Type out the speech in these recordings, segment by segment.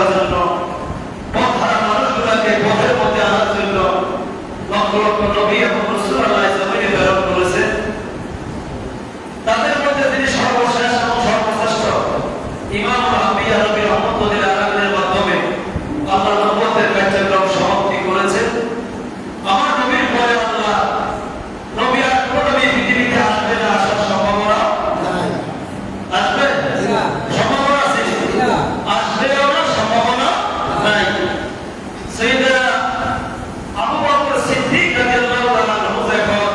করার জন্য, পথহারা মানুষগুলোকে পথের মধ্যে আনার জন্য লক্ষ লক্ষ নবী এবং রাসূল আল্লাহ জমিনে প্রেরণ করেছেন। তাদের মধ্যে তিনি সর্বশেষ এবং সর্বশ্রেষ্ঠ ইমাম আম্বিয়া নবী রাহমাতুল্লাহ আলাইহির মাধ্যমে আল্লাহর নবুয়তের কার্যক্রম সমাপ্তি করেছেন। আমার নবীর পরে আল্লাহ নবী আর কোন নবী পৃথিবীতে আসবে না, আসার সম্ভাবনা নাই। আসবে না, সম্ভাবনা আছে না, আসবেও না, সম্ভাবনা নাই। সাইয়েদনা আবু বকর সিদ্দিক রাদিয়াল্লাহু তাআলা আনহু যখন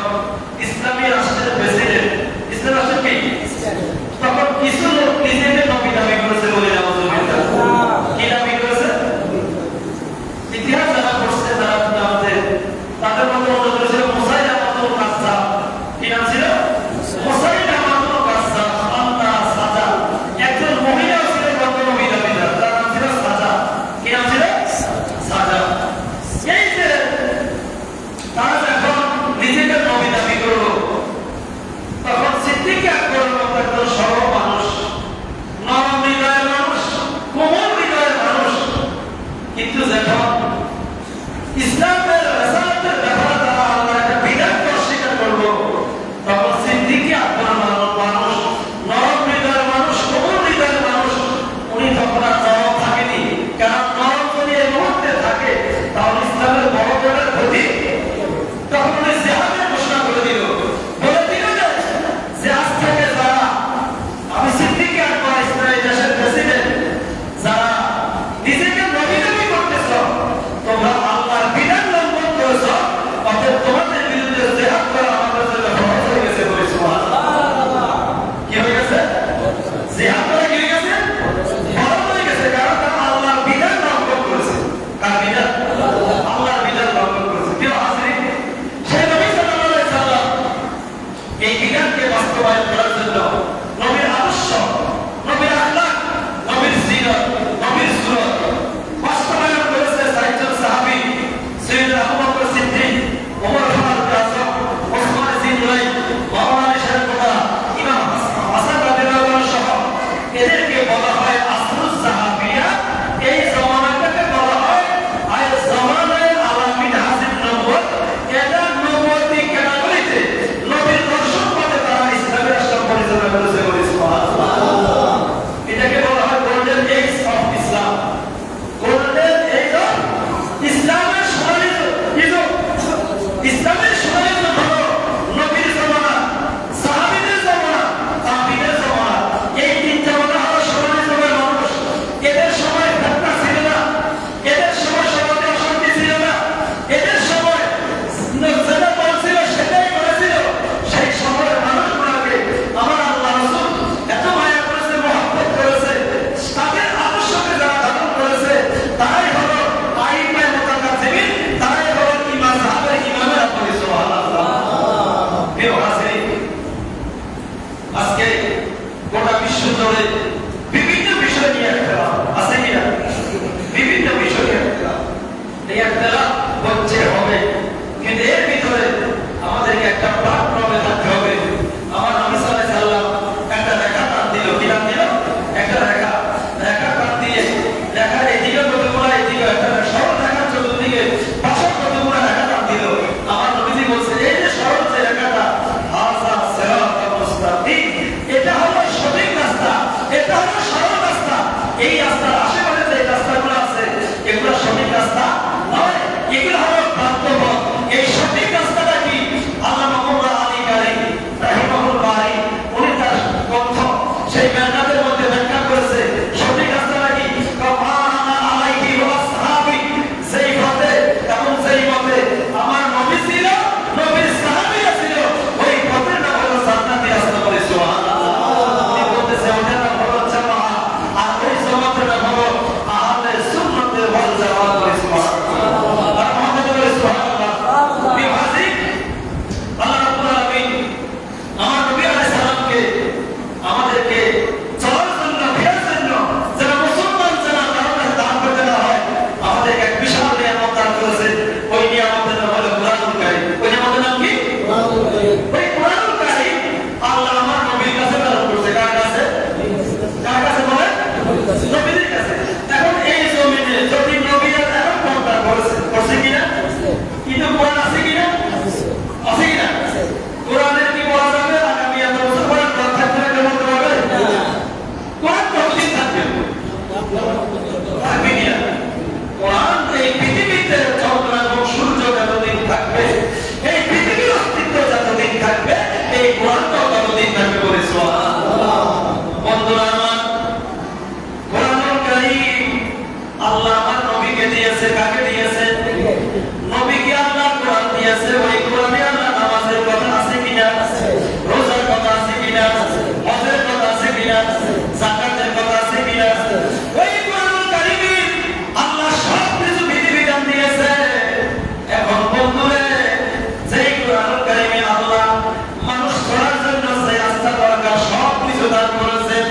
ইসলামী রাষ্ট্রের প্রেসিডেন্ট, ইসলামী রাষ্ট্র কি তখন কিছু লোক নিজেদের নবী দাবি করেছে বলে কি দাবি করেছে? ইতিহাস যারা পড়ছে তারা আমাদের তাদের মধ্যে অন্যতম ছিল মুসাইলামাতুল কাজ্জাব। কি নাম ছিল? মুসাইলামাতুল কাজ্জাব। আন্তা সাজা, একজন মহিলা ছিলেন নবী দাবিদার, তার নাম ছিল সাজা। কি নাম ছিল? সাজা। এই যে তারা যখন নিজেদের নবী দাবি করলো, তখন সিদ্দিক আকবর একজন সরল মানুষ, নরম হৃদয়ের মানুষ, কোমল হৃদয়ের মানুষ, কিন্তু যখন ইসলামের রাসালাতের ব্যাপারে তারা আল্লাহর একটা বিধানকে অস্বীকার করলো, তখন সিদ্দিক আকবর মানুষ, নরম হৃদয়ের মানুষ, কোমল হৃদয়ের মানুষ, উনি তখন আর নরম থাকেনি। কারণ নরম যদি এই মুহূর্তে থাকে তাহলে ইসলামের বড় বড় ক্ষতি। তখন উনি জিহাদের ঘোষণা করে দিল, বলে দিল যে আজ থেকে যারা, আমি সিদ্দিক আকবর ইসরায়েল দেশের প্রেসিডেন্ট, যারা নিজেকে নবী দাবি করতেছ, তোমরা আল্লাহর বিধান লঙ্ঘন করেছ, অতএব তোমাদের বিরুদ্ধে জিহাদ করা আমাদের জন্য ফরজ হয়ে গেছে। বলে সুবহানাল্লাহ। কি হয়ে গেছে? জিহাদ করা কি হয়ে গেছে? ফরজ হয়ে গেছে। কারণ তারা আল্লাহর বিধান লঙ্ঘন করেছে। কার বিধান? আল্লাহর বিধান লঙ্ঘন করেছে। কেউ হাজির সেই নবী সাল্লাল্লাহু আলাইহি সাল্লাম এই বিধানকে বাস্তবায়ন করার জন্য নবীর আদর্শ, নবীর আখলাক, নবীর সিরাত, নবীর সুরত বাস্তবায়ন করেছে চারজন সাহাবী, সাইয়েদনা আবু বকর সিদ্দিক, ওমর ফারুক আযম, ওসমান জিননুরাইন, মাওলানা আলী শারকুতা, ইমাম হাসান রাদিয়াল্লাহু আনহু সহ এদেরকে বলা হয় আসরুস সাহাবিয়া। এই জামানাটাকে বলা হয় আয় জামানায়ে আলামিন হাসিব নবুয়ত। এটা নবুয়তি ক্যাটাগরিতে নবীর দর্শন পথে তারা ইসলামী রাষ্ট্র পরিচালনা করেছে। বলে সুবহানাল্লাহ। এটাকে বলা হয় golden age of Islam. Golden age of ইসলামের সোনালী যুগ। ইসলামের সোনালী যুগ হলো নবীর জামানা, সাহাবীদের জামানা, তাবিঈদের জামানা। এই তিন জামানা হলো সোনালী যুগের মানুষ। এদের সময় ফিতনা ছিল না, এদের সময় সমাজে অশান্তি ছিল না, এদের সময় যেটা বলছিল সেটাই করেছিল। সেই সময়ের মানুষগুলোকে আমার আল্লাহ রাসূল এত মায়া করেছে, মহব্বত করেছে, তাদের আদর্শকে যারা ধারণ করেছে তারাই হলো আইম্মায়ে মুতাকাদ্দিমিন, তারাই হলো ইমাম সাহাবের ইমামেরা। বলে সুবহানাল্লাহ। প্রিয় হাজিরিন, আজকে গোটা বিশ্ব জুড়ে বিভিন্ন বিষয় নিয়ে ইখতিলাফ আছে কিনা? বিভিন্ন বিষয় নিয়ে ইখতিলাফ। এই ইখতিলাফ হচ্ছে হবে, কিন্তু এর ভিতরে আমাদেরকে একটা প্ল্যাটফর্মে থাকতে হবে। আমার নবী সাল্লাল্লাহু আলাইহি সাল্লাম একটা রেখা টান দিল। কি টান দিল? একটা রেখা টান দিয়ে রেখার এদিকে কতগুলো, এদিকে একটা সরল রেখার চতুর্দিকে পাঁচশো কতগুলো রেখা টান দিল। আমার নবীজি বলছে, এই যে সরল যে রেখাটা, হাযা সিরাতুল মুস্তাকিম, এটা হলো সঠিক রাস্তা, এটা হলো সরল রাস্তা। এই রাস্তার আশেপাশে যে রাস্তাগুলো আছে এগুলো সঠিক রাস্তা নয়, এগুলো হলো ভ্রান্ত পথ। এই সঠিক রাস্তাটা কি? আল্লামা মুহাম্মদ আলী কারি রাহিমাহুল্লাহ উনি তার গ্রন্থ সেই মেহনাতের মধ্যে ব্যাখ্যা করেছে সঠিক রাস্তাটা কি। কামানা আলাইহি ওয়া আসহাবি, যেই পথে এবং যেই মতে আমার নবী ছিল, নবীর সাহাবীরা ছিল, ওই পথের নাম হলো জান্নাতি রাস্তা। বলে সুবহানাল্লাহ। উনি বলতেছে ওটার নাম হলো জামাআত, আর ওই জামাতের নাম হলো আহলে সুন্নাত ওয়াল জামাত। বলে সুবহানাল্লাহ। আর আমাদের বলে সুবহানাল্লাহ। প্রিয় হাজির, আল্লাহ রাব্বুল আলামিন আমার নবী আলাইহিস সালামকে আমাদেরকে চলার জন্য, ফেরার জন্য, যারা মুসলমান যারা তার কাছে দান করতে না হয়, আমাদেরকে এক বিশাল নিয়ামত দান করেছে। ওই নিয়ামতের নাম হলো কুরআনুল কারীম। ওই নিয়ামতের নাম কি? কুরআনুল কারীম। ওই কুরআনুল কারীম আল্লাহ আমার নবীর কাছে দান করেছে। কার কাছে? কার কাছে বলে? নবীর কাছে। এখন এই জন্য আল্লাহ আমার নবীকে দিয়েছে, কাকে দিয়েছে? নবীকে আল্লাহ কোরআন দিয়েছে। ওই কোরআনে আল্লাহ নামাজের কথা আছে কিনা, রোজার কথা আছে কিনা, হজের কথা আছে কিনা, যাকাতের কথা আছে কিনা? ওই কোরআনুল কারীমে আল্লাহ সব কিছু বিধিবিধান দিয়েছে। এখন বন্ধুরে, যেই কোরআনুল কারীমে আল্লাহ মানুষ করার জন্য যে আস্থা দরকার সব কিছু দান করেছেন,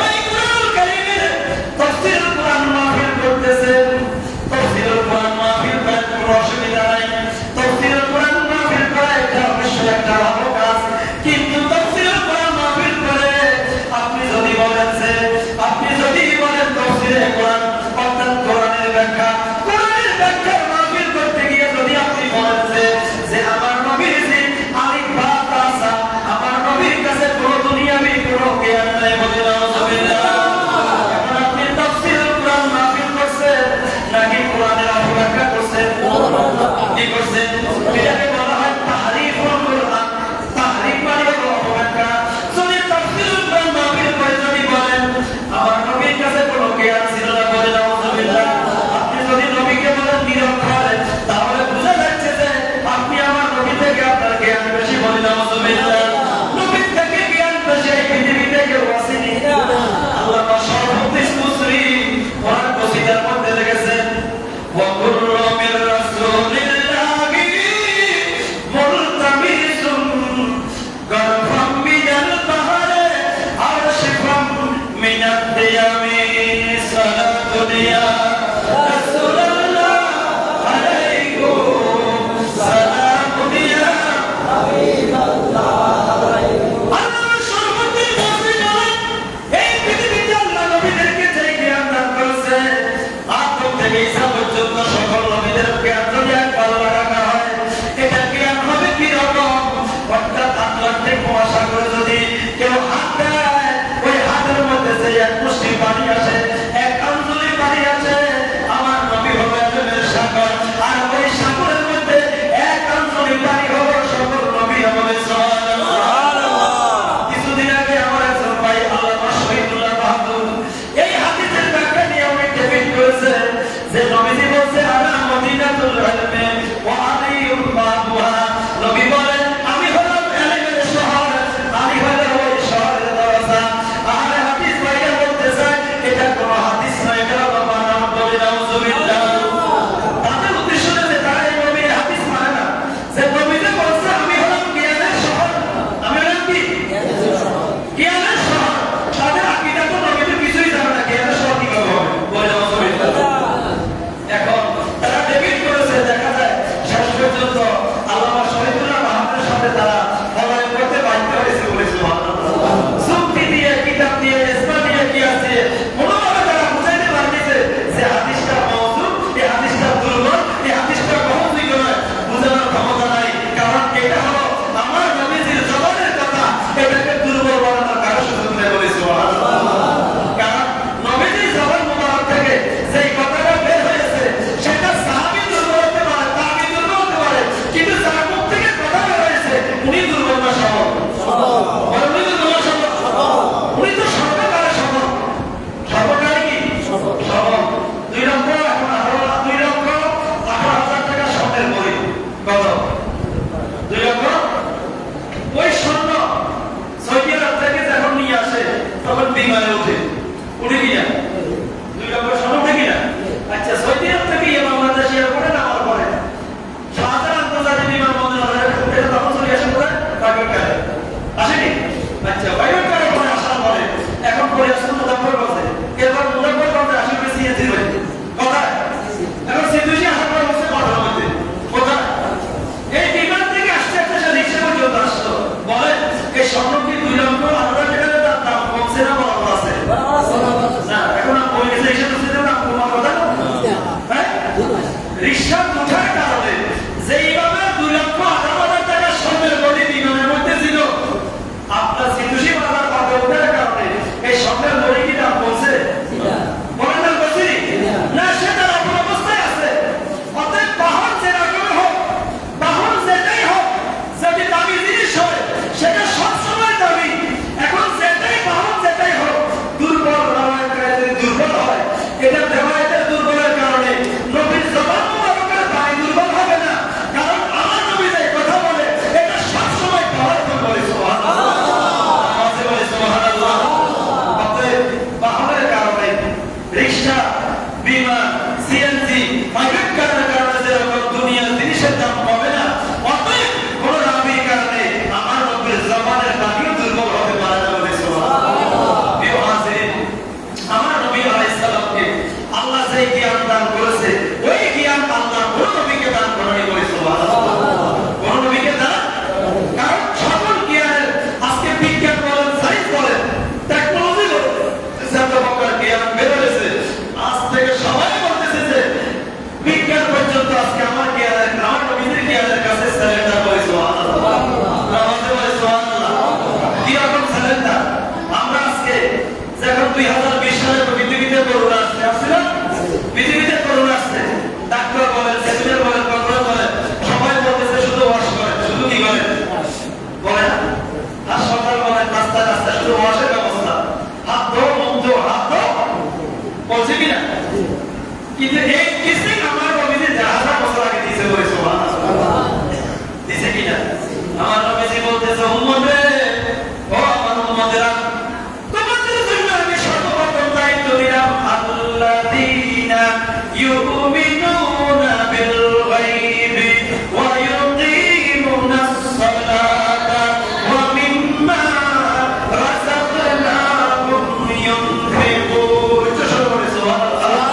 ওই কোরআনুল কারীমের তাফসীরুল কোরআন মাহফিল করতেছেন। তাফসীরুল কোরআন মাহফিল করার কোনো অসুবিধা নাই। তাফসীরুল কোরআন মাহফিল করা এটা অবশ্যই একটা ভালো কাজ, কিন্তু তাফসীরুল কোরআন মাহফিল করে আপনি যদি বলেন তাফসীরে কোরআন অর্থাৎ কোরআনের ব্যাখ্যা, কোরআনের ব্যাখ্যার মাহফিল করতে গিয়ে যদি আপনি বলেন যে আমার নবীর যে আলিফ বা তা সা, আমার নবীর কাছে কোনো দুনিয়াবি কোনো জ্ঞান নাই, বলে নাউযুবিল্লাহ। এখন আপনি তাফসীরুল কোরআন মাহফিল করছেন নাকি কোরআনের অপব্যাখ্যা করছেন? কি করছেন? এটাকে বলা হয় তাহরিফুল কোরআন। তাহরিফ মানে হলো অপব্যাখ্যা। যদি তাফসীরুল কোরআন মাহফিল করে যদি বলেন আমার নবীর কাছে কোনো জ্ঞান ছিল না, বলে নাউযুবিল্লাহ। আপনি যদি নবীকে বলেন নিরক্ষর, তাহলে বোঝা যাচ্ছে যে আপনি আমার নবী থেকে আপনার জ্ঞান বেশি, বলে নাউযুবিল্লাহ। নবীর থেকে জ্ঞান বেশি এই পৃথিবীতে কেউ আসেনি। আল্লাহ পাক সর্বত্র মুসরি কোরআন কসিদার মধ্যে লিখেছেন, ওয়া কুররু মির রাসূলিল্লাহি মুলতামিসুন গরফাম মিনাল বাহরে আরশিফাম মিনাদ দিয়ামি সালাতুনিয়া রাসূলুল্লাহ আলাইকুম সালাতুনিয়া হাবিবাল্লাহ। আল্লাহ সর্বত্র মুসরি বলেন, এই পৃথিবীতে আল্লাহ নবীদেরকে যে জ্ঞান দান করেছে, আদম থেকে ঈসা পর্যন্ত সকল নবীদের জ্ঞান যদি একবার রাখা হয়, এটা জ্ঞান হবে কি রকম? অর্থাৎ আটলান্টিক মহাসাগরে যদি কেউ হাত দেয়, ওই হাতের মধ্যে যে এক মুষ্টি পানি আসে, এক আঞ্জলি পানি আসে, আমার নবী হবে প্রেমের সাগর, আর ওই সাগরের মধ্যে এক আঞ্জলি পানি হবে সকল নবী হবে। সুবহানাল্লাহ। কিছুদিন আগে আমার একজন ভাই আল্লামা শহীদুল্লাহ বাহাদুর এই হাদিসের ব্যাখ্যা নিয়ে অনেক ডিবেট করেছে, যে নবীজি বলছে আনা মদিনাতুল ইলমি ওয়া আলিউল বাবুহা। নবী বলেন আমি হলাম ইলমের শহর, আমি হলাম ওই শহরের দরজা। আহলে হাদিস ভাইরা বলতে চায় এটা কোনো হাদিস নয়, এটা হলো বানান, বলে নাউযুবিল্লাহ। তাদের উদ্দেশ্য যে তারা এই নবীর হাদিস মানে না, যে নবীজি বলছে আমি হলাম জ্ঞানের শহর, আমি হলাম কি জ্ঞানের শহর। তাদের আকীদা তো নবীজি কিছুই জানে না, জ্ঞানের শহর কি হবে, বলে নাউযুবিল্লাহ। এখন বলছে কিনা? কিন্তু এই কিসে আমার নবীজি হাজার বছর আগে দিয়েছে বলে সুবহানাল্লাহ দিয়েছে কিনা? আমার নবীজি বলতেছে উম্মতে ও আমার উম্মতেরা তোমাদের জন্য আমি সর্বপ্রথম দায়িত্ব দিলাম আল্লাযীনা ইউমিনুনা বিল গায়বি ওয়া ইউকিমুনাস সালাতা ওয়া মিম্মা রাযাকনাহুম ইউনফিকুন। সুবহানাল্লাহ।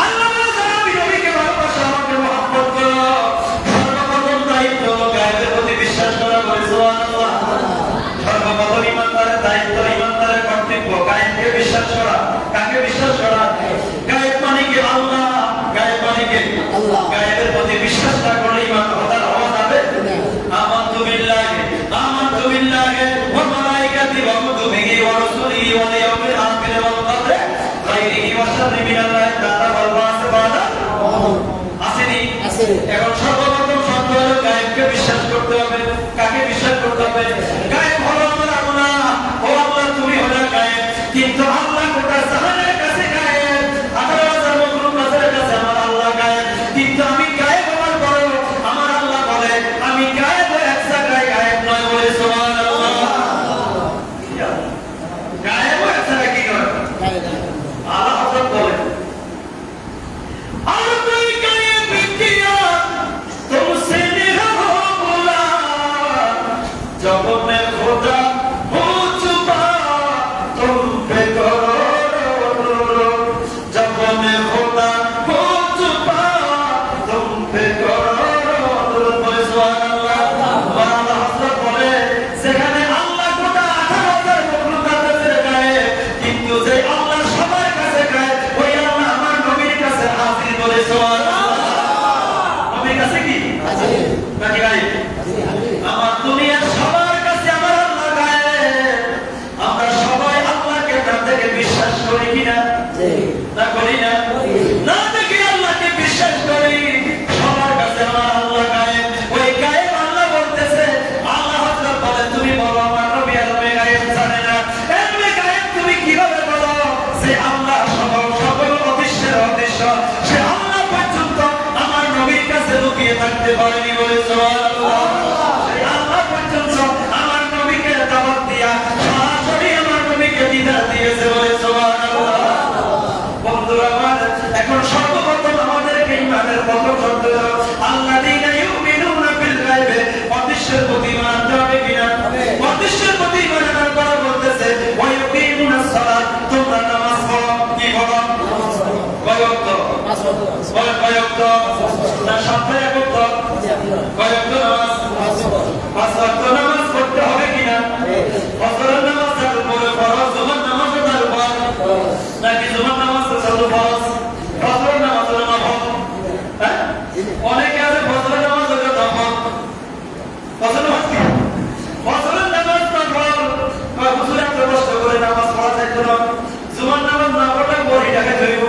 আল্লাহ যারা নবীকে ভালোবাসে আমাকে মহব্বত করো সর্বপ্রথম দায়িত্ব গায়বের প্রতি বিশ্বাস করা। বলে সুবহানাল্লাহ। সর্বপ্রথম ইমানদারের দায়িত্ব ইমানদারের কর্তব্য গায়বকে বিশ্বাস করা। কাকে বিশ্বাস করা? গায়ব মানে কি? আল্লাহ। গায়ব মানে কি? আল্লাহ। গায়বের প্রতি বিশ্বাস না করলে ইমান হওয়ার হওয়া যাবে? আমানতু বিল্লাহি ওয়া মালাইকাতিহি ওয়া কুতুবিহি ওয়া রাসূলিহি ওয়াল ইয়াউমিল আখির ওয়াল কদরি খাইরিহি ওয়া শাররিহি মিনাল্লাহি তাআলা ওয়াল বা'স বা'দা আসেনি। এখন সর্বপ্রথম শর্ত হলো গায়বকে বিশ্বাস করতে হবে। কাকে বিশ্বাস করতে হবে? গায়ব হলো আমার আল্লাহ। ও আল্লাহ তুমি হলো গায়ব, কিন্তু আল্লাহ গোটা জাহানের কাছে গায়ব। 18,000 মাখলুকাতের কাছে আমার আল্লাহ গায়ব, কিন্তু আমি গায়ব হওয়ার পরেও আমার আল্লাহ বলে আমি গায়ব এক জায়গায় গায়ব নয়। বলে সুবহানাল্লাহ। গায়ব এক জায়গায় কি করে? আল্লাহ হযরত বলে আর তুই গায়ব কিয়া तुमसे निहा बोला जब मैं खुदा हो चुका तुम पे करो जब मैं खुदा हो चुका तुम पे करो। बोले सुबहानाल्लाह। আল্লাহ হযরত বলে সেখানে আল্লাহ গোটা 18,000 মাখলুকাতের গায়ে, কিন্তু যে আল্লাহ সবার কাছে গায়ে ওই আল্লাহ আমার নবীর কাছে হাজির। বলে সুবহানাল্লাহ। নবীর কাছে কি হাজির নাকি গায়ে? আমার দুনিয়ার সবার কাছে আমার আল্লাহ গায়ে। আমরা সবাই আল্লাহকে না থেকে বিশ্বাস করি কিনা? না করি না? না থেকে আল্লাহকে বিশ্বাস করি। সবার কাছে আমার আল্লাহ গায়ে। ওই গায়ে আল্লাহ বলতেছে আল্লাহ হযরত বলে তুমি বলো আমার নবী আলমে গায়েব জানে না। এমনি গায়েব তুমি কিভাবে বলো? সে আল্লাহ সকল অদৃশ্যের অদৃশ্য সে আল্লাহ পর্যন্ত আমার নবীর কাছে লুকিয়ে থাকতে পারেনি। বলে সুবহানাল্লাহ। সেই আল্লাহ পর্যন্ত আমার নবীকে দাওয়াত দিয়া সরাসরি আমার নবীকে দিদার দিয়েছে। বলে সুবহানাল্লাহ। বন্ধুরা আমার এখন সর্বপ্রথম আমাদেরকে ইমানের প্রথম শর্ত হলো আল্লাযীনা ইউমিনুনা বিল গায়বি অদৃশ্যের প্রতি ঈমান আনতে হবে কিনা? অদৃশ্যের প্রতি ঈমান আনার পর বলতেছে ওয়া ইউকিমুনাস সালাত তোমরা নামাজ পড়ো। কি পড়ো? কয় ওয়াক্ত? বলে কয় ওয়াক্ত? না সপ্তাহে এক ওয়াক্ত? কয় ওয়াক্ত নামাজ? 5 ওয়াক্ত নামাজ পড়তে হবে কিনা? ফজরের নামাজ তার উপরে ফরজ, জুমার নামাজ তার উপর নাকি জুমার নামাজ শুধু ফরজ? ফজরের নামাজ হলো নফল। হ্যাঁ, অনেকে আছে ফজরের নামাজ হলো নফল। ফজরের নামাজ কি? ফজরের নামাজ নফল। কয় হুজুর এত কষ্ট করে নামাজ পড়া যায় তো? জুমার নামাজ না পড়লে বড়ি টাকা ধরিব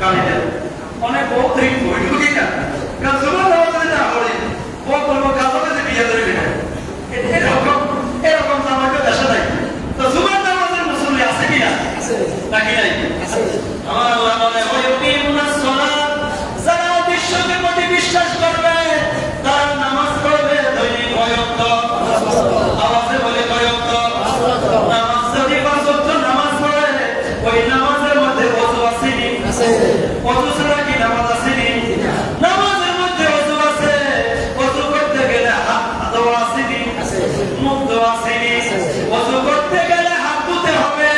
কালিতে অনেক বহুত ঠিক বই ঢুকি না। কারণ জুমার নামাজ না পড়ে ও বলবো কাজে যে বিয়ে ধরবি না। এরকম তো আমাকে দেশে নাই। তো জুমার নামাজের মুসল্লি আছে কিনা? নাকি নাই? আমার আল্লাহ বলে ওয়া ইউকিমুনাস সালাত যারা অদৃশ্যকে প্রতি বিশ্বাস করবে তারা নামাজ পড়বে দৈনিক কয় ওয়াক্ত? আওয়াজে বলে কয় ওয়াক্ত? নামাজ যদি 5 ওয়াক্ত নামাজ পড়ে ওই নামাজের মধ্যে ওযু আসেনি? ওযু ছাড়া কি নামাজ আসেনি? নামাজের মধ্যে ওযু আছে। ওযু করতে গেলে হাত ধোয়া আসেনি? মুখ ধোয়া আসেনি? ওযু করতে গেলে হাত ধুতে হবে,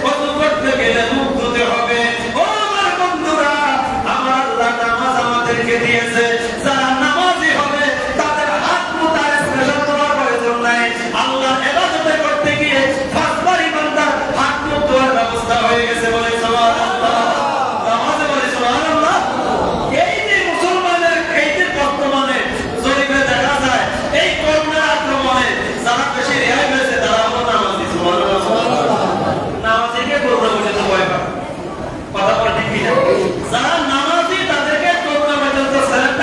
ওযু করতে গেলে মুখ ধুতে হবে। ও আমার বন্ধুরা, আমার আল্লাহ নামাজ আমাদেরকে দিয়েছে। যারা নামাজি হবে তাদের হাত মুতার স্পেশাল করার প্রয়োজন নাই। আল্লাহ ইবাদত করতে গিয়ে ফাঁসবার ইমানদার হাত মুখ ধোয়ার ব্যবস্থা হয়ে গেছে। বলে সুবহানাল্লাহ। নামাজে বলে সুবহানাল্লাহ। এই যে মুসলমানের এই যে বর্তমানে জরিপে দেখা যায় এই করোনার আক্রমণে যারা বেশি রেহাই পেয়েছে তারা হলো নামাজি। সুবহানাল্লাহ। নামাজিকে করোনা পর্যন্ত ভয় পায়। কথা বলে ঠিক কিনা? যারা নামাজি তাদেরকে করোনা পর্যন্ত সিলেক্ট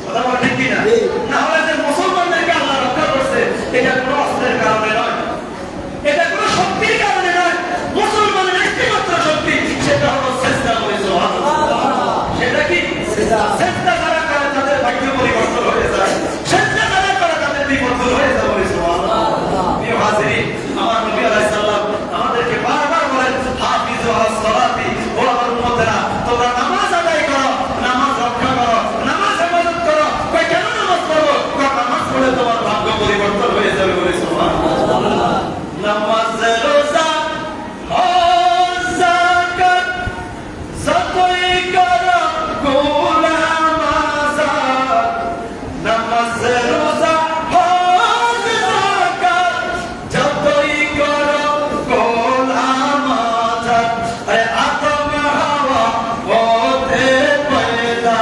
কথা বলা ঠিক কিনা? না হলে যে মুসলমানদেরকে আল্লাহ রক্ষা করছে এটা কোনো অস্ত্রের কারণে নয়, এটা কোনো শক্তির কারণে নয়। মুসলমানের একটিমাত্র শক্তি সেটা হলো সেজদা করে সুবহানাল্লাহ। সেটা কি? সেজদা যারা করে তাদের ভাগ্য পরিবর্তন হয়ে যায়, সেজদা যারা করে তাদের বিপদ দূর হয়ে যায় বলে সুবহানাল্লাহ। প্রিয় হাজিরিন, আমার নবী আলাইহিস সালাম আমাদেরকে বারবার বলেন হাফিজু আলাস সালাতি, ও আমার উম্মতেরা তোমরা নামাজ আদায় করো, নামাজ রক্ষা করো, নামাজ হেফাজত করো। কই কেন নামাজ পড়ো? কই নামাজ পড়লে তোমার ভাগ্য পরিবর্তন হয়ে যাবে বলে সুবহানাল্লাহ। নামাজ রোজা হজ যাকাত যতই করো গোলাম আজাদ, নামাজ রোজা হজ যাকাত যতই করো গোলাম আজাদ। আরে আদম হাওয়া হতে পয়দা,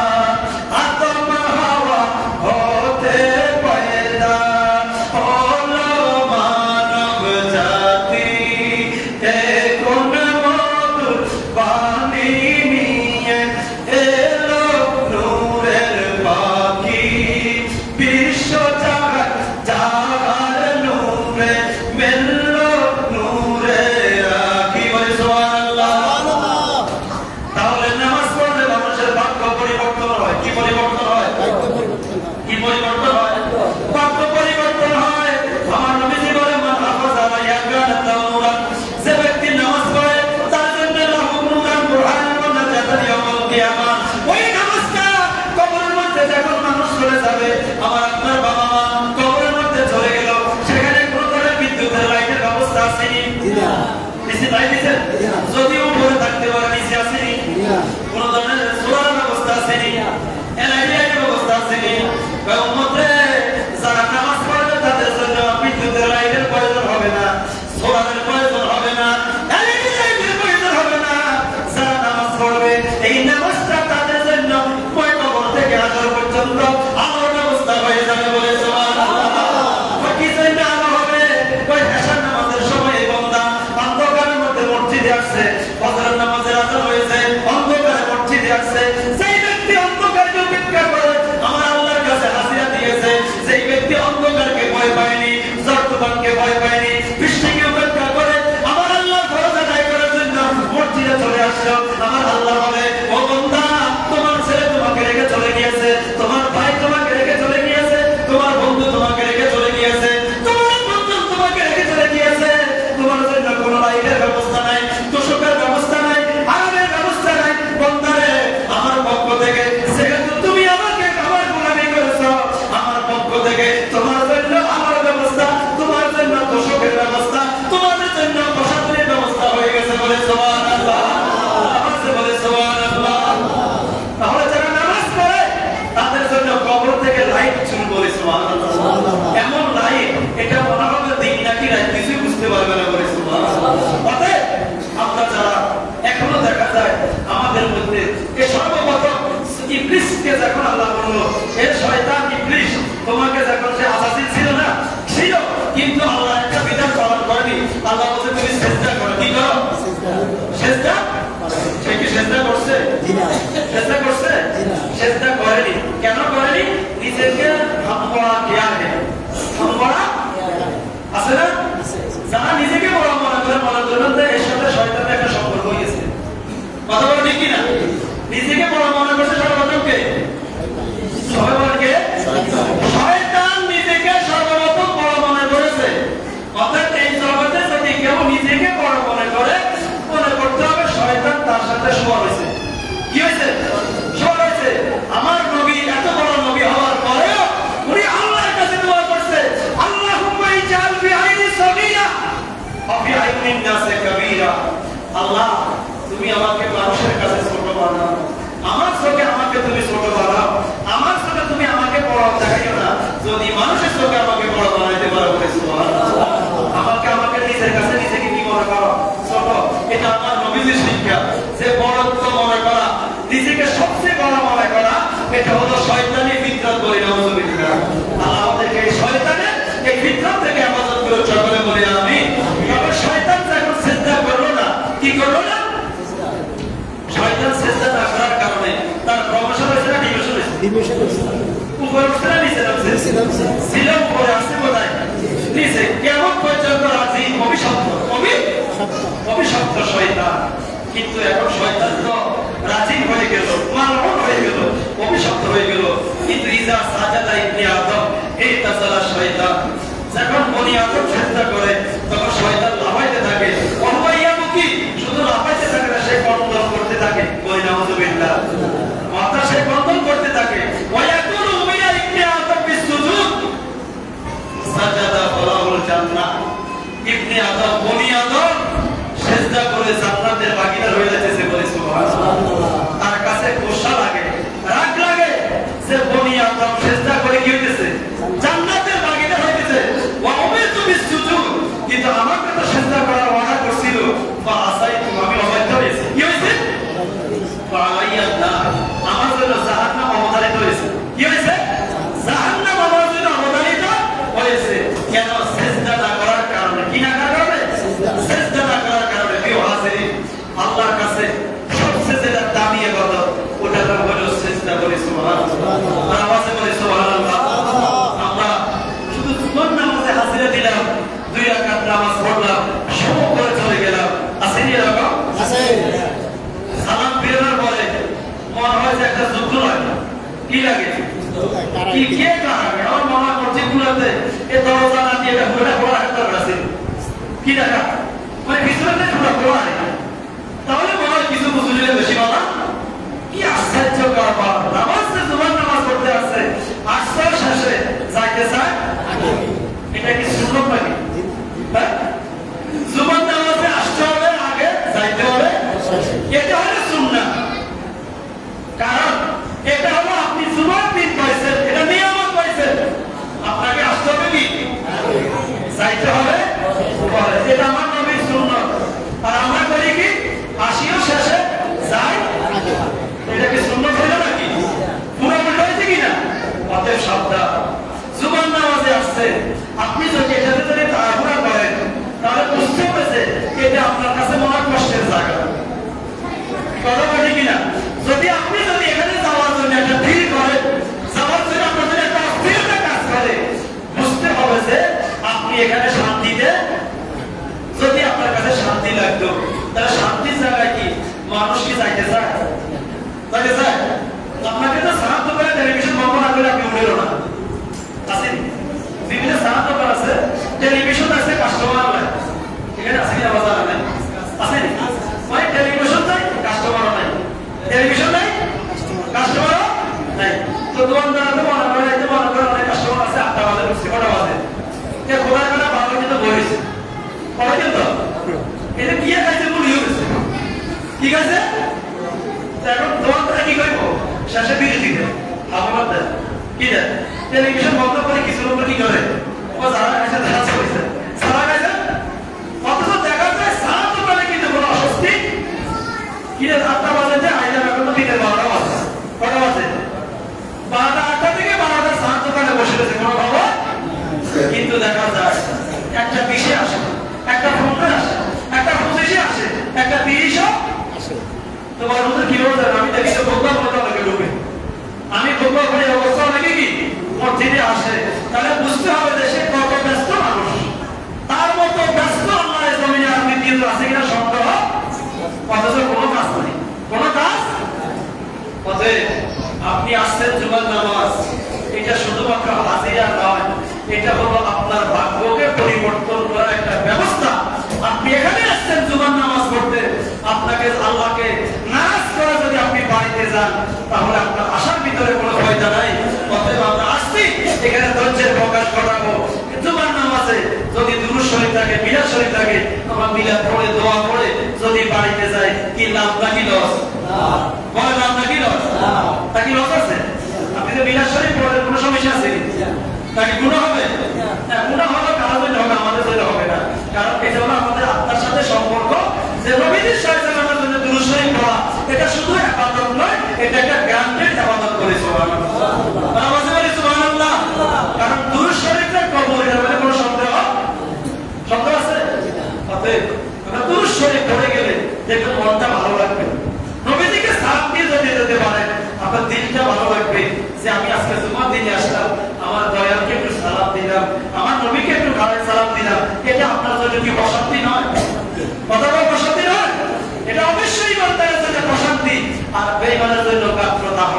আদম হাওয়া হতে পয়দা হলো মানব জাতি, কোন মধুর বাণী নিয়ে এলো নূরের পাখি, বিশ্ব জাগার জাগার নূরে মেললো নূরে রাখি। বলে সুবহানাল্লাহ। তাহলে নামাজ পড়লে মানুষের ভাগ্য পরিবর্তন হয়। কি পরিবর্তন হয়? কি পরিবর্তন হয়? ভাগ্য পরিবর্তন হয়। আমার নবীজি বলেন মান হাফাযা আলা ইয়াকানাতাও নূরান, যে ব্যক্তি নামাজ পড়ে তার জন্য লাহু নূরান বুরহানুন ওয়া নাজাতান ইয়াউমাল কিয়ামাহ। ওই নামাজটা কবরের মধ্যে যখন মানুষ চলে যাবে, আমার আপনার বাবা মা কবরের মধ্যে চলে গেল, সেখানে কোনো ধরনের বিদ্যুতের লাইটের ব্যবস্থা আছে নি? নিচে লাইট দিয়েছেন? যদিও উপরে থাকতে পারে, নিচে আছে নি? কোনো ধরনের সোলার ব্যবস্থা আছে নি? এলইডি লাইটের ব্যবস্থা আছে নি? উম্মতে যারা নামাজ পড়বে তাদের জন্য বিদ্যুতের লাইটের প্রয়োজন হবে না, সোলারের প্রয়োজন হবে না, এলইডি লাইটের প্রয়োজন হবে না। যারা নামাজ পড়বে এই নামাজটা তাদের জন্য ওই কবর থেকে আসর পর্যন্ত আলোর ব্যবস্থা হয়ে যাবে বলে সুবহানাল্লাহ। কি জন্য আলো হবে? ওই এশার নামাজের সময় এই বান্দা অন্ধকারের মধ্যে মসজিদে আসছে, ফজরের নামাজের আযান হয়েছে, অন্ধকারে মসজিদে আসছে। সেই ব্যক্তি অন্ধকারকে উপেক্ষা করে আমার আল্লাহর কাছে হাজিরা দিয়েছে। সেই ব্যক্তি অন্ধকারকে ভয় পায়নি, ঝড় তুফানকে ভয় পায়নি, বৃষ্টিকে উপেক্ষা করে আমার আল্লাহর ফরজ আদায় করার জন্য মসজিদে চলে আসলো। আমার আল্লাহ বলে, ও বান্দা, তোমার ছেলে তোমাকে রেখে চলে গিয়েছে, তোমার ভাই তোমাকে রেখে চলে গিয়েছে, তোমার বন্ধু তোমাকে রেখে চলে গিয়েছে, তোমার বন্ধু তোমাকে রেখে চলে গিয়েছে। তোমার জন্য কোনো লাইটের ব্যবস্থা নাই, তোষকের ব্যবস্থা নাই, আরামের ব্যবস্থা নাই। বান্দারে, আমার পক্ষ থেকে যেহেতু তুমি আমাকে আমার গোলামি করেছো, আমার পক্ষ থেকে তোমার জন্য আমার ব্যবস্থা, তোমার জন্য তোষকের ব্যবস্থা, তোমাদের জন্য প্রসাদের ব্যবস্থা হয়ে গেছে বলে সুবহানাল্লাহ। নামাজে বলে সুবহানাল্লাহ। তাহলে যারা নামাজ পড়ে তাদের জন্য কবর থেকে লাইট চুন বলে সুবহানাল্লাহ। এমন লাইট, এটা মনে হবে দিন নাকি রাত কিছুই বুঝতে পারবে না বলে সুবহানাল্লাহ। অতএব আমরা যারা এখনো দেখা যায় আমাদের মধ্যে এই সর্বপ্রথম ইবলিসকে যখন আল্লাহ বলল, এ শয়তান ইবলিস, তোমাকে যখন সে আসাসিন ছিল না, ছিল, কিন্তু আল্লাহ একটা বিধান পালন করেনি। আল্লাহ বলছে তুমি সেজদা করো। কি করো? সেজদা। সে কি সেজদা করছে? সেজদা করছে? সেজদা করেনি। কেন করেনি? নিজেকে হাম বড়া কিয়া হে, হাম বড়া আছে না? যারা নিজেকে বড় মনে করে, মনে করবেন যে এর সাথে শয়তানের একটা সম্পর্ক হয়েছে। কথা বলে ঠিক কিনা? নিজেকে বড় মনে করছে সর্বপ্রথম কে? সবাই বলেন কে? শয়তান নিজেকে সর্বপ্রথম বড় মনে করেছে। অর্থাৎ এই জগতে যদি কেউ নিজেকে বড় মনে করে, মনে করতে হবে শয়তান তার সাথে সমান হয়েছে। কি হয়েছে? সমান হয়েছে। আমার নবী এত বড় নবী হওয়ার পরেও উনি আল্লাহর কাছে দোয়া করছে, আল্লাহুম্মা ইজআল ফি আইনি সগীরা ওয়া ফি আইনিন নাসি কাবীরা। আল্লাহ, তুমি আমাকে মানুষের কাছে ছোট বানাও, আমার চোখে আমাকে তুমি ছোট বানাও, উপরে উঠছে না নিচে নামছে? ছিল উপরে, আসছে কোথায়? নিচে। কেমন পর্যন্ত রাজি অভিশপ্ত, অভিশপ্ত শয়তান। কিন্তু এখন শয়তান তো রাজি হয়ে গেল, মালউন হয়ে গেল, অভিশপ্ত হয়ে গেল। কিন্তু ইজা সাজাদা ইবনে আদম এই তাসালা শয়তান, যখন বনি আদম চেষ্টা করে তখন শয়তান লাফাইতে থাকে। অহবাইয়ামুখী, শুধু লাফাইতে থাকে না, সে কন্দন করতে থাকে। বলি নাউযুবিল্লাহ, মাথা সে কন্দন করতে থাকে। ওয়ায়াকুলু মিনা ইবনে আদম বিসুজুদ সাজাদা ফালাহুল জান্নাহ। ইবনে আদম, বনি আদম সিজদা করে জান্নাতের ভাগীদার হয়ে যাচ্ছে। বলে সুবহানাল্লাহ। তার কাছে গোসা লাগে, রাগ লাগে যে বনি আদম সিজদা করে কি হইতেছে? জান্নাতের ভাগীদার হইতেছে। ওয়া উমিরতু বিসুজুদ, কিন্তু আমাকে তো সিজদা করার ওয়াদা করছিল। ফা আসাইতু, আমি অবাধ্য হয়েছি। কি হয়েছে? ফা আলাইয়ান নার, আমার জন্য জাহান্নাম অবধারিত হয়েছে। কি হয়েছে? জাহান্নাম আমার জন্য অবধারিত হয়েছে। কেন? সিজদা না করার কারণে। কি না করার কারণে? সিজদা না করার কারণে। প্রিয় হাজিরিন, আল্লাহর কাছে সবচেয়ে যেটা দামি ইবাদত, ওটার নাম হলো সিজদা। বলি সুবহানাল্লাহ। আওয়াজে বলি সুবহানাল্লাহ। আমরা শুধু জীবন নামাজে হাজিরা দিলাম, 2 রাকাত নামাজ পড়লাম, সব করে চলে গেলাম। আসেনি এরকম? আছে। সালাম ফেরার পরে মনে হয় যে একটা যুদ্ধ লাগে। কি লাগে? কি কে কারণে? আমার মামা মসজিদগুলোতে এই দরজা না দিয়ে এটা ঘোরা ঘোরা একটা আছে। কি দেখা? মানে ভিতরে ঘোরা ঘোরা হয়। তাহলে মনে হয় কিছু বুঝলে বেশি বলা। কি আশ্চর্য ব্যাপার! নামাজ যে জুমার নামাজ পড়তে আসছে, আসছে শেষে যাইতে চায়। এটা কি সুন্নত নাকি? হ্যাঁ, জুমার নামাজে আসতে হবে আগে, যাইতে হবে এটা হলো সুন্নাহ। কারণ এটা হলো আপনি জুমার দিন পাইছেন, এটা নিয়ামত পাইছেন, আপনাকে আসতে হবে কি? যাইতে হবে পরে। এটা আমার নবীর সুন্নাহ। আর আমরা করি কি? আসিও শেষে, যাই আগে। এটা কি সুন্নাহ হলো নাকি? পুরো উল্টো হয়েছে কিনা? অতএব সাবধান। জুমার নামাজে আসছে, আপনি যদি এটাতে যদি তাড়াহুড়া করেন, তাহলে বুঝতে পেরেছে এটা আপনার কাছে মনে কষ্টের জায়গা। কথা বলি কিনা? যদি আপনি এখানে যাওয়ার জন্য একটা ভিড় করেন, যাওয়ার জন্য আপনার জন্য একটা অস্থিরতা কাজ করে, বুঝতে হবে যে আপনি এখানে শান্তিতে, যদি আপনার কাছে শান্তি লাগতো, তাহলে শান্তির জায়গায় কি মানুষ কি যাইতে চায়? যাইতে চায়? আপনাকে তো সাহায্য করে টেলিভিশন বন্ধ না করে আপনি উঠেল না। আসেন বিভিন্ন সাহায্য করা আছে, টেলিভিশন আছে, কাস্টমার নাই। এখানে আছে কি আওয়াজ আর নাই? আসেন মানে টেলিভিশন নাই, কাস্টমার নাই। টেলিভিশন নাই, কাস্টমার নাই। তো দোকানদার মনে করে অনেক কাস্টমার আছে। 8টা বাজে ঢুকছে, কটা বাজে? খোলা কাটা ভালো কিন্তু বলেছে কবে কিন্তু এটা কি খাইছে ভুল হয়ে গেছে। ঠিক আছে, এখন দোকানদার কি করবো? শেষে বিড়ি দিতে আপনার দেন কি দেন? টেলিভিশন বন্ধ করে কিছু লোক কি করে? ও যারা খাইছে তারা চলেছে, সারা খাইছে। অথচ দেখা যায় সারা দোকানে কিন্তু কোনো অস্বস্তি কি রে? 8টা বাজে যে আইলাম, এখন তো দিনের 12টা বাজে। কটা বাজে? 12টা, 8টা থেকে 12টা সারা দোকানে বসে রয়েছে, কোনো খবর। কিন্তু দেখা যায় একটা 20-এ আসে, একটা 15-এ আসে, একটা 25-এ আসে, একটা 30-ও আসে। তোমার মধ্যে কি হয়ে যায়? আমি দেখি তো খোঁজা করে অনেকে ঢুকে, আমি খোঁজা করে অবস্থা অনেকে কি মসজিদে আসে। তাহলে বুঝতে হবে যে সে কত ব্যস্ত মানুষ। তার মতো ব্যস্ত আল্লাহ জমিনে আর দ্বিতীয় আছে কিনা সন্দেহ। অথচ কোনো কাজ নেই, কোনো কাজ। অতএব আপনি আসছেন জুমার নামাজ, এটা শুধুমাত্র হাজিরা নয়, এটা হলো আপনার ভাগ্যকে পরিবর্তন করার একটা ব্যবস্থা। আপনি এখানে আসছেন জুমার নামাজ পড়তে, আপনাকে আল্লাহকে নারাজ করে যদি আপনি বাড়িতে যান, তাহলে আপনার আশার ভিতরে কোনো ফায়দা নাই। অতএব আমরা আসছি এখানে ধৈর্যের প্রকাশ ঘটাবো। জুমার নামাজে যদি দুরূদ শরীফ থাকে, মিলাদ শরীফ থাকে, আমরা মিলাদ পড়ে দোয়া পড়ে যদি বাড়িতে যাই, কি লাভ নাকি লস? বলে লাভ নাকি লস? তা কি লস আছে? আপনি যে মিলাদ শরীফ পড়লেন, কোনো সমস্যা আছে নাকি? গুনাহ হবে? গুনাহ হলো কারো জন্য হবে, আমাদের জন্য হবে না। কারণ এটা হলো আমাদের আত্মার সাথে সম্পর্ক। যে নবীজি সাল্লাল্লাহু আলাইহি ওয়াসাল্লামের জন্য দুরূদ শরীফ পড়া, এটা শুধু ইবাদত নয়, এটা একটা গ্রান্টেড ইবাদত করে। সুবহানাল্লাহ, আওয়াজ করে সুবহানাল্লাহ। কারণ দুরূদ শরীফের কবুল, এর মানে কোনো সন্দেহ আছে? অতএব আমরা দুরূদ শরীফ পড়ে গেলে দেখবেন মনটা ভালো লাগবে। নবীজিকে সালাম দিয়ে যদি যেতে পারেন, আপনার দিলটা ভালো লাগবে যে জুমার দিনে আসলাম, আমার দয়ালকে একটু সালাম দিলাম, আমার নবীকে একটু গায়ে সালাম দিলাম, এটা আপনার জন্য কি প্রশান্তি নয়? কথা বল, প্রশান্তি নয়? এটা অবশ্যই ইমানদারের জন্য প্রশান্তি। আর বেঈমানের জন্য গাত্রদাহ,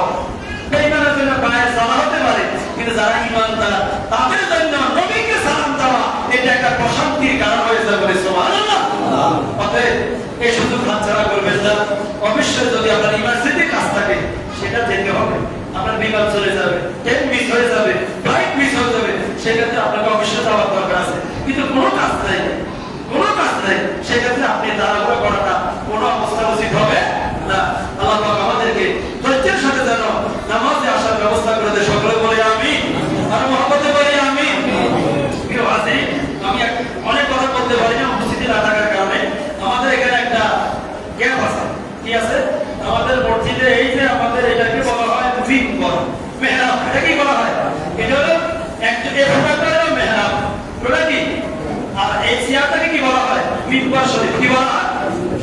বেঈমানের জন্য গায়ে জ্বালা হতে পারে, কিন্তু যারা ইমানদার তাদের জন্য নবীকে সালাম দেওয়া এটা একটা প্রশান্তির কারণ হয়ে যাবে। সুবহানাল্লাহ। অতএব এই সুযোগ হাতছাড়া করবেন না। অবশ্যই যদি আপনার ইমার্জেন্সি কাজ থাকে সেটা যেতে হবে। আপনার বিমান চলে যাবে, ট্রেন মিস হয়ে যাবে, ফ্লাইট মিস হয়ে যাবে, সেক্ষেত্রে আপনাকে অবশ্যই যাওয়ার দরকার আছে। কিন্তু কোনো কাজ নেই, কোনো কাজ নেই, সেক্ষেত্রে আপনি তাড়াহুড়ো করাটা কোনো অবস্থা উচিত হবে না। আল্লাহ পাক আমাদেরকে ধৈর্যের সাথে যেন নামাজে আসার ব্যবস্থা করে দেয়। সকলে বলে আমিন, আর মহব্বতে বলি আমিন। প্রিয় হাজির, আমি অনেক কথা বলতে পারি না উপস্থিতি না থাকার কারণে। আমাদের এখানে একটা গ্যাপ আছে। কি আছে? আমাদের মসজিদে এই যে আমাদের এটাকে বলা হয় মিম্বর, মেহরাব। এটা কি বলা হয়? এটা হলো একটা মেহরাব, ওটা কি? আর এই চেয়ারটাকে কি বলা হয়? মিম্বর শরীফ। কি বলা হয়?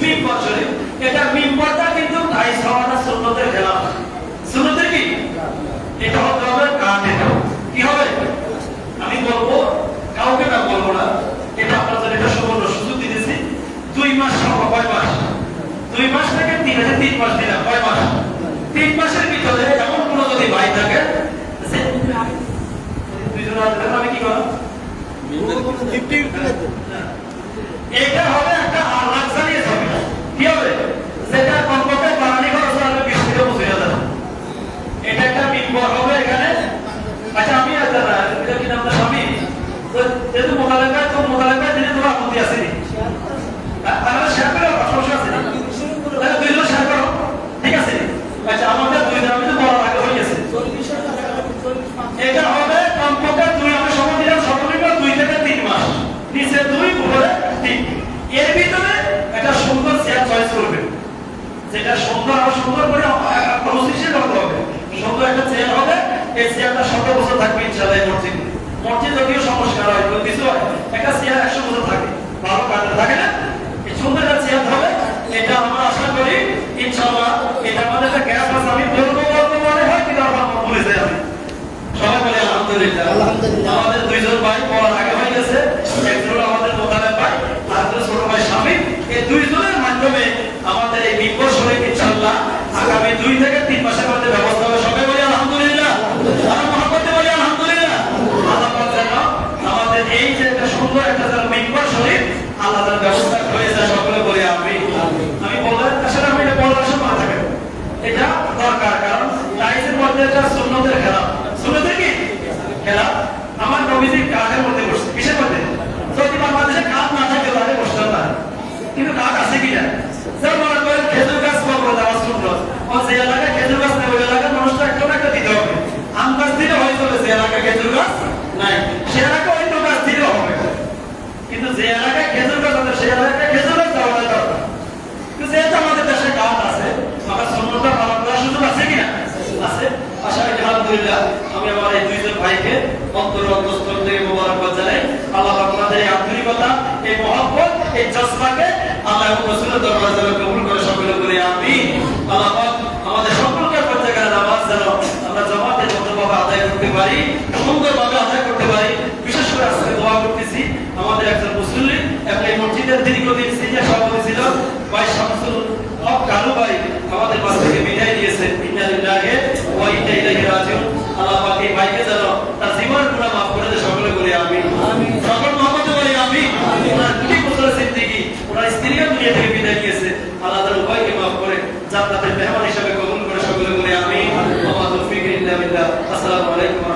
মিম্বর শরীফ। এটা মিম্বরটা কিন্তু গায়ে ছাওয়াটা সুন্নতের খেলাফ। সুন্নতের কি? এটা হতে হবে কাঠে। কি হবে? আমি বলবো, কাউকে না বলবো না, এটা আপনাদের এটা সুবর্ণ সুযোগ দিতেছি। 2 মাস সময়, কয় মাস? 2 মাস থেকে 3 মাস দিলাম, কয় মাস? 3 মাসের ভিতরে এমন কোনো যদি ভাই থাকে, আমি কি করব? এটা হবে একটা লাক্সারিয়াস হবে। কি হবে? সেটা কমপক্ষে বাঙালি খরচ হবে 20 থেকে 25,000। এটা একটা মিম্বর হবে এখানে। আচ্ছা, আমি এটা কি নাম? স্বামী যেহেতু মোতালেকা, তো মোতালেকা দিনে তোমার আপত্তি আছে নি? তাহলে শেয়ার করো, সমস্যা আছে না? তাহলে 2 জন শেয়ার করো, ঠিক আছে? আচ্ছা, আমাদের 2 জন, আমি তো বলার আগে হয়ে গেছে। এটা হবে কমপক্ষে 2, আমি সময় দিলাম সর্বনিম্ন 2 থেকে 3 মাস। নিচে 2, উপরে 3। এর ভিতরে একটা সুন্দর চেয়ার চয়েস করবেন, যেটা সুন্দর আর সুন্দর করে প্রসেসিং করতে হবে। সুন্দর একটা চেয়ার হবে, এই চেয়ারটা 100 বছর থাকবে ইনশাআল্লাহ। মসজিদে মসজিদ যদিও সংস্কার হয়, কিছু হয়, একটা চেয়ার 100 বছর থাকে, ভালো কাঠের থাকে না? এই সুন্দর একটা চেয়ার হবে। এটা আমরা আশা করি ইনশাআল্লাহ। এটা আমাদের একটা গ্যাপ আছে, আমি বলবো মনে হয়, কিন্তু আমার ভুলে যাই। আমি সবাই বলে আলহামদুলিল্লাহ। আমাদের 2 জন ভাই বলার আগে হয়ে গেছে। একজন আমাদের মোতালেব ভাই, আর একজন ছোট ভাই স্বামী। এই 2 জনের মাধ্যমে আমাদের এই মিম্বর শরীফ ইনশাআল্লাহ আগামী 2 থেকে 3 মাসের মধ্যে ব্যবস্থা হবে। সবাই বলি আলহামদুলিল্লাহ, আর মহব্বতে বলি আলহামদুলিল্লাহ। আল্লাহ পাক যেন আমাদের এই যে একটা সুন্দর একটা যেন মিম্বর শরীফ আল্লাহ তাআলা ব্যবস্থা করে যায়। সকলে বলি আমিন। আমি বললাম আসলে আমি এটা বলার সময় থাকে, এটা দরকার, কারণ টাইসের মধ্যে একটা সুন্নতের খেলা। সুন্নতের কি খেলা? আমার নবীজি কাঠের মধ্যে বসছে। কিসের মধ্যে? যদি বাংলাদেশে কাঠ না থাকে তাহলে বসতে না, কিন্তু কাঠ আছে কিনা? যেমন মনে করেন খেজুর গাছ কবর দেওয়া সুন্নত। যে এলাকায় খেজুর গাছ নেই, ওই এলাকার মানুষটা একটা না একটা দিতে হবে। আম গাছ দিলে হয়ে যাবে, যে এলাকায় খেজুর গাছ নাই সে এলাকায় অন্য গাছ দিলে হবে। কিন্তু যে এলাকায় খেজুর গাছ আছে, সে এলাকায় খেজুর গাছ দেওয়া দরকার। কিন্তু যেহেতু আমাদের দেশে কাঠ আছে, আমার সুন্নতটা পালন করার সুযোগ আছে কিনা? আছে। আশা করি আলহামদুলিল্লাহ। আমি আমার এই 2 জন ভাইকে অন্তরস্থল থেকে মোবারকবাদ জানাই। আল্লাহ আপনাদের এই আন্তরিকতা, এই মহব্বত, এই জজবাকে আল্লাহ এবং রাসূলের দরবারে যেন কবুল করে। সকলে বলি আমিন। আল্লাহ পাক আমাদের সকলকে প্রত্যেকের নামাজ যেন আমরা জামাতের মতভাবে আদায় করতে পারি, সুন্দরভাবে আদায় করতে পারি। বিশেষ করে আজকে দোয়া করতেছি আমাদের একজন মুসল্লি, এবং এই মসজিদের দীর্ঘদিন সিনিয়র সভাপতি ছিল ভাই শামসুল হক কালু ভাই, আমাদের কাছ থেকে বিদায় দিয়েছেন। ইন্না লিল্লাহি ওয়া ইন্না ইলাইহি রাজিউন। আল্লাহ পাক এই ভাইকে যেন তার জীবনের গুনাহ মাফ করে দেয়। সকলে বলি আমিন। সকল মহব্বতে বলি আমিন। ওনার 20 বছরের জিন্দেগি, ওনার স্ত্রীও দুনিয়া থেকে বিদায় নিয়েছে। আল্লাহ তাআলা উভয়কে মাফ করে জান্নাতের মেহমান হিসেবে কবুল করে। সকলে বলি আমিন। ওয়া মা তাওফীক ইল্লা বিল্লাহ। আসসালামু আলাইকুম।